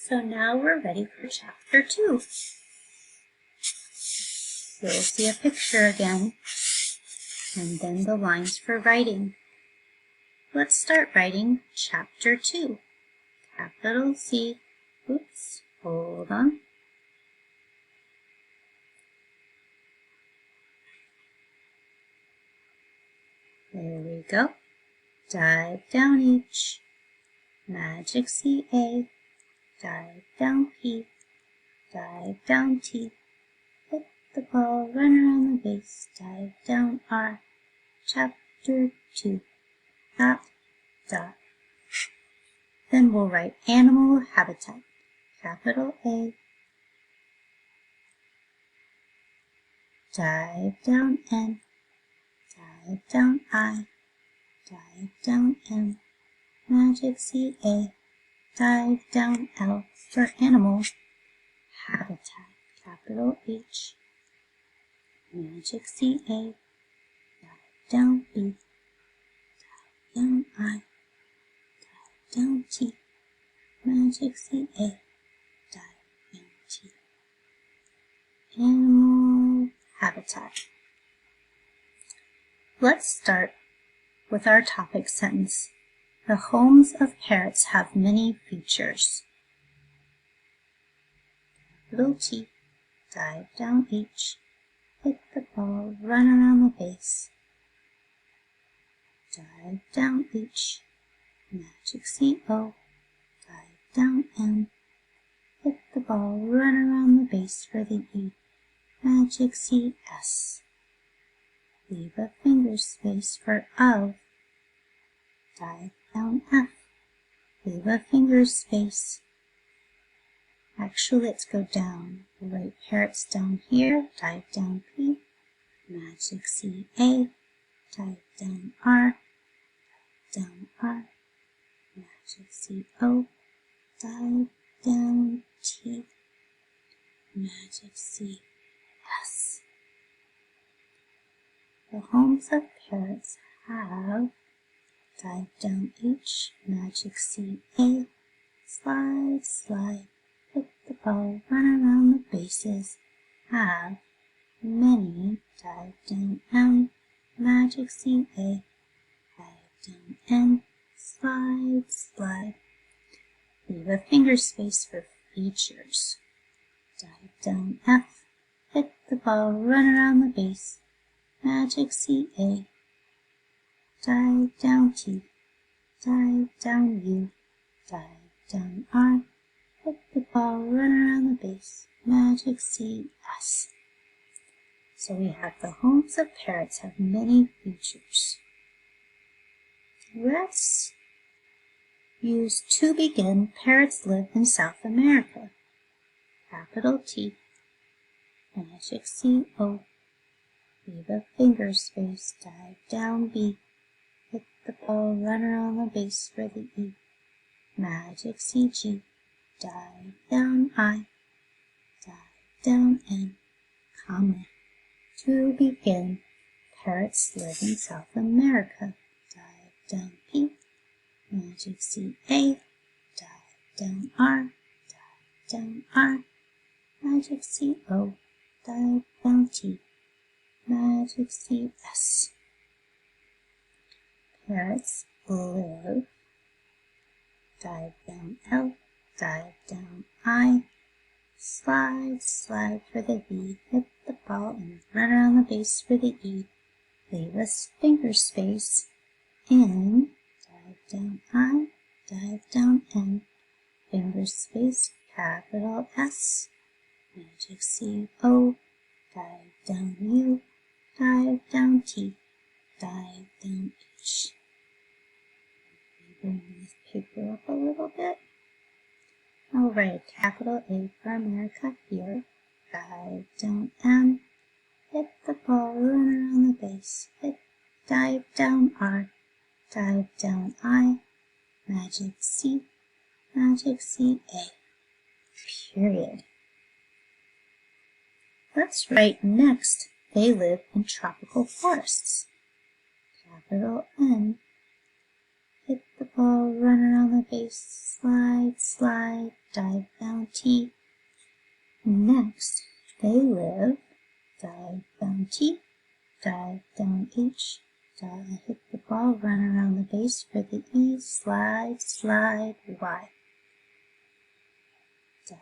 So now we're ready for chapter 2. You'll see a picture again, and then the lines for writing. Let's start writing chapter 2. Capital C. Oops, hold on. There we go. Dive down H. Magic C A. Dive down P. Dive down T. Hit the ball, run around the base. Dive down R. Chapter 2. Dot, dot. Then we'll write animal habitat. Capital A. Dive down N. Dive down I. Dive down M. Magic C A. Dive down L for animal habitat. Capital H. Magic C A. Dive down B. Dive down I. Dive down T. Magic C A. Dive down T. Animal habitat. Let's start with our topic sentence. The homes of parrots have many features. Capital T. Dive down H. Hit the ball, run around the base. Dive down H. Magic C O. Dive down M. Hit the ball, run around the base for the E. Magic C S. Leave a finger space for of. Dive down F. Leave a finger space. Actually, let's go down. We'll write parrots down here. Dive down P. Magic C A. Dive down R. Down R. Magic C O. Dive down T. Magic C S. The homes of parrots have dive down H, magic C A, slide, slide, hit the ball, run around the bases, have many, dive down M, magic C A, dive down N, slide, slide, leave a finger space for features, dive down F, hit the ball, run around the base, magic C A, dive down T, dive down U, dive down R, hit the ball, run around the base, magic C S. So we have the homes of parrots have many features. Let's use to begin. Parrots live in South America. Capital T, magic C O. Leave a finger space, dive down B, hit the ball, run around the base for the E. Magic CG, dive down I, dive down N, comma. To begin, parrots live in South America. Dive down P, magic CA, dive down R, dive down R, magic CO, dive down T. Magic CS. Parrots live. Dive down L, dive down I, slide, slide for the V, hit the ball and run around the base for the E. Leave a finger space in, dive down I, dive down N, finger space, capital S, magic C O, dive down U, dive down T, dive down H. Bring this paper up a little bit. I'll write a capital A for America here. Dive down M, hit the ball, run around the base, dive down R, dive down I, magic C, magic C A, period. Let's write next. They live in tropical forests. Capital N. Hit the ball, run around the base, slide, slide, dive down T. Next, they live, dive down T, dive down H, dive, hit the ball, run around the base for the E, slide, slide, Y. Dive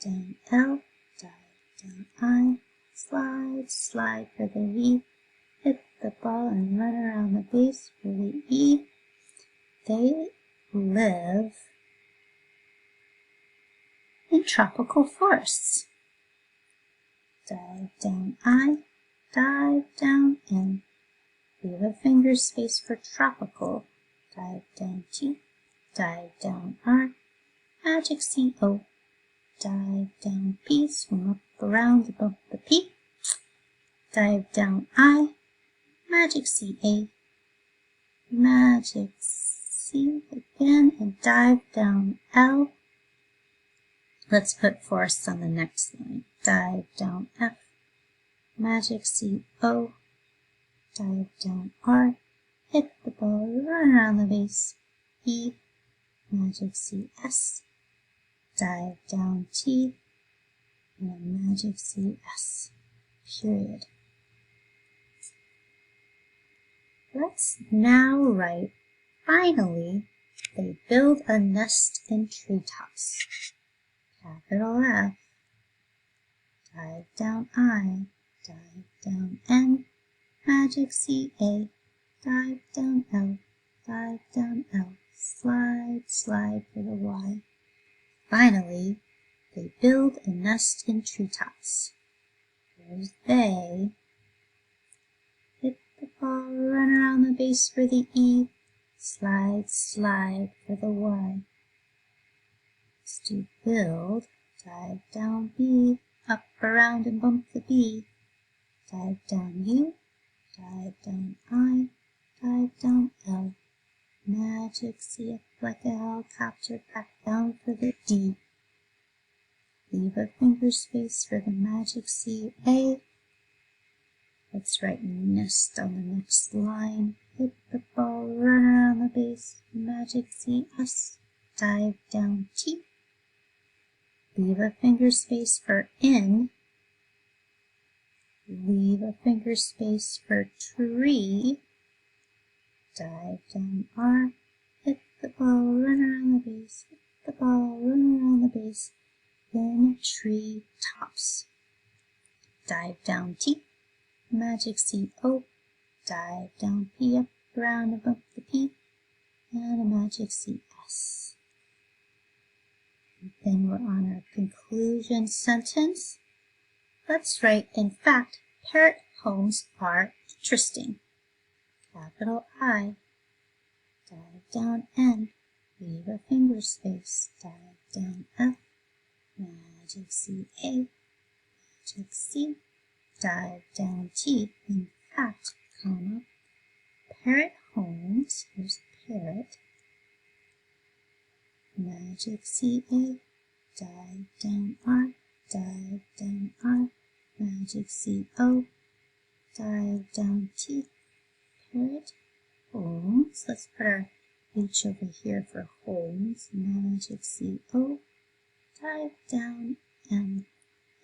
down L, dive down I, slide, slide for the V, hit the ball and run around the base for the E. They live in tropical forests. Dive down I, dive down N, leave a finger space for tropical, dive down T, dive down R, magic C-O, dive down P, swim up around above the P, dive down I, magic C-A, magic C again, and dive down L. Let's put forests on the next line. Dive down F, magic C-O, dive down R, hit the ball, run around the base, E, magic C-S, dive down T, and a magic C-S, period. Let's now write, finally, they build a nest in treetops. Capital F, dive down I, dive down N, magic C-A, dive down L, dive down L, slide, slide for the Y. Finally, they build a nest in treetops. Here's they, hit the ball, run around the base for the E, slide, slide for the Y. Let's do build, dive down B, up, around and bump the B, dive down U, dive down I, dive down L, magic C up like a helicopter, back down for the D, leave a finger space for the magic C-A. Let's write nest on the next line, hit the ball, run around the base, magic C-S, dive down T, leave a finger space for N, leave a finger space for tree, dive down R, hit the ball, run around the base, hit the ball, run around the base, then tree tops. Dive down T, magic C-O, dive down P, up, around above the P, and a magic C-S. Then we're on our conclusion sentence. Let's write, in fact, parrot homes are interesting. Capital I, dive down N, leave a finger space, dive down F, magic C-A, magic C, dive down T, in fact, comma, parrot homes, here's parrot, magic C-A, dive down R, dive down R, magic C-O, dive down T, parrot homes. Let's put our H over here for homes, magic C-O, dive down and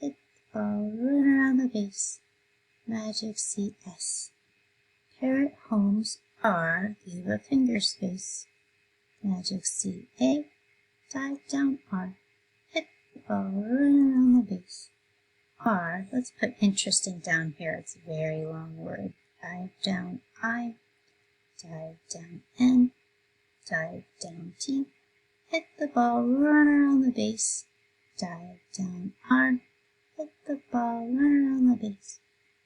hit the ball, run around the base, magic C-S. Parrot homes are, leave a finger space, magic C-A, dive down R, hit the ball, run around the base. R, let's put interesting down here, it's a very long word. Dive down I, dive down N, dive down T, hit the ball, run around the base, dive down R, hit the ball, run around the base,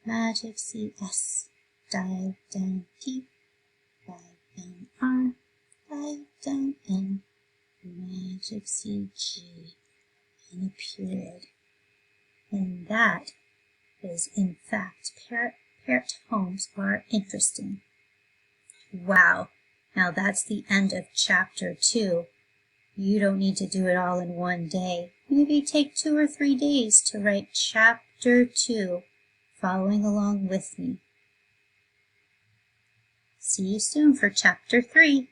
magic C-S, dive down T, dive down R, dive down N, magic C-G, and a period. And that is, in fact, parrot homes are interesting. Wow, now that's the end of chapter 2. You don't need to do it all in one day. Maybe take 2 or 3 days to write chapter 2, following along with me. See you soon for chapter 3.